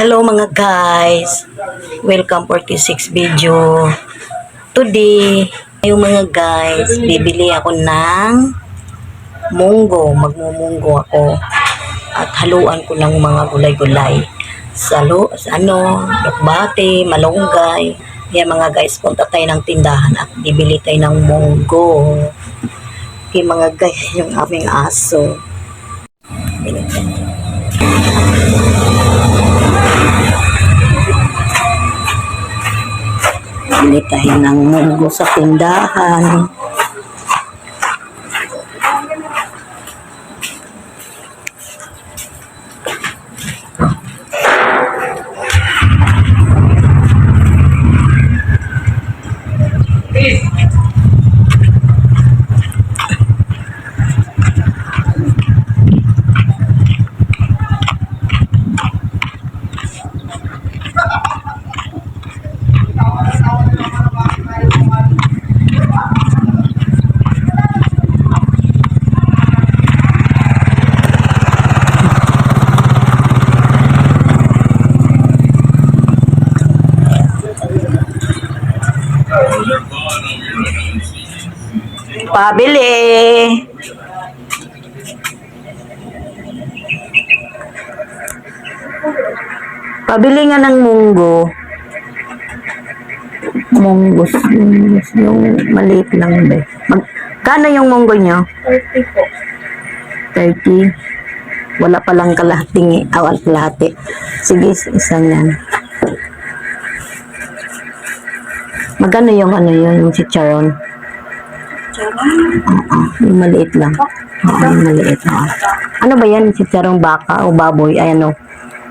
Hello mga guys, welcome 46 video. Today, yung mga guys, bibili ako ng munggo. Magmumunggo ako at haluan ko ng mga gulay-gulay. Lukbate, malunggay. Kaya mga guys, punta tayo ng tindahan at bibili tayo ng munggo. Okay mga guys, yung aming aso. Bili tayo ng munggo sa tindahan. Pabili. Pabili nga ng munggo. Munggos. Yung maliit lang ba? Magkano yung munggo nyo? 30 po. 30. Wala palang kalahating kalahati. Sige, isang yan. Magkano yung yung chicharon? Yung maliit lang. Yung maliit. Ano ba yan? Chicharong baka o baboy? Ay ano?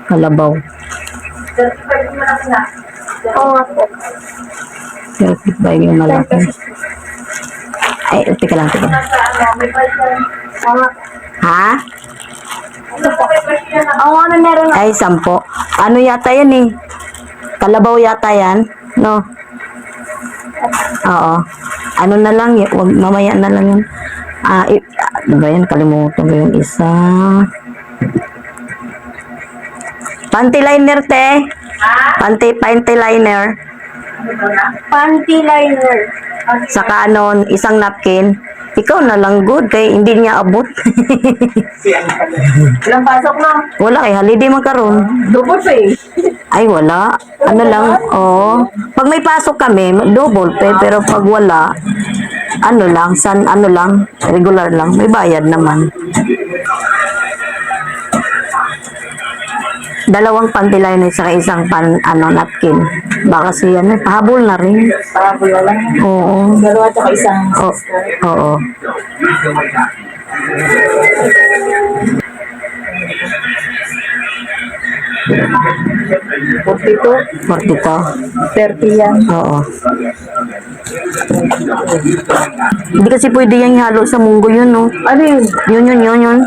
Kalabaw. 35 Oo nga po. 35 yung malaki. Ay, teka lang. Ha? Oo nga na meron. Ay, 10. Ano yata yan eh? Kalabaw yata yan? No? Oo. Ano na lang, mamaya na lang yun. Ano ba yan? Kalimutan ko yung isa. Panty liner, te. Panty liner. Panty liner. Saka isang napkin. Ikaw na lang good kay hindi niya abot. Ilang pasok na? Wala kay holiday magkaroon. Double pay. Ay wala. Ano lang, pag may pasok kami, double pay, pero pag wala, regular lang, may bayad naman. 2 panty liner saka isang napkin. Baka siya pahabol na rin. Pahabol na lang. Oo. 2 at isang Oo. Portito. 30 yan. Oo. Hindi kasi pwede yan halo sa munggo yun, no? Ano yun? Yun.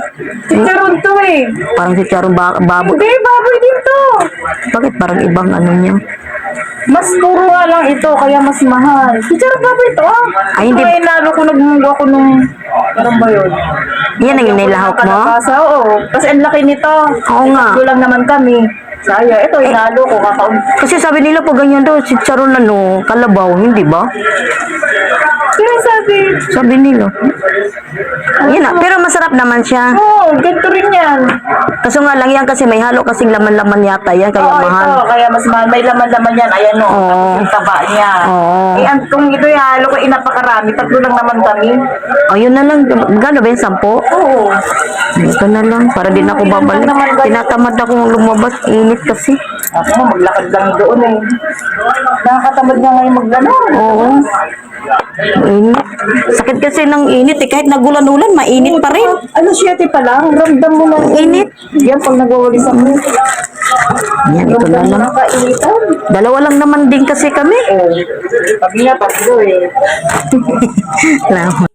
Chicharon to eh. Parang si Charong baboy. Hindi, baboy din to. Bakit parang ibang niya? Mas puro nga lang ito, kaya mas mahal. Chicharon baboy to ah. Ay, hindi. Kaya lalo ko nagmunggo ako nung, parang ba yun? Yan ang inilahok mo? Kalabasa, oo. Kasi ang laki nito. Oo nga. Ito lang naman kami. Saya, ito inalo ko kakaun. Kasi sabi nila pag ganyan daw, si Charon kalabaw, hindi ba? Sino sabi? Sabi nila. Yan pero masarap naman siya. Oo, ganito rin yan. Kaso nga lang yan kasi may halo kasing laman-laman yata yan, kaya Oo, mahal. ito, kaya mas mahal. May laman-laman yan, ayan o. Oo. Yung taba niya. Oo. Kung ito ihalo ko, inapakarami. 3 lang naman kami. Yun na lang. Gano ba yung 10? Oo. Ito na lang. Para din ako babalik. Tinatamad akong lumabas. Init kasi. Ako mo, maglakad lang doon eh. Nakakatamad nga ngayon maglano. Oo. Init. Sakit kasi ng init eh. Kahit nagulan-ulan, mainit pa rin. Ano 7 pa lang? Ramdam mo lang. Init. Yan, pag nagwawalis ako. Yan, ito na lang. Nakainitan. 2 lang naman din kasi kami. Oo. Sabi niya, 3 eh. Salamat.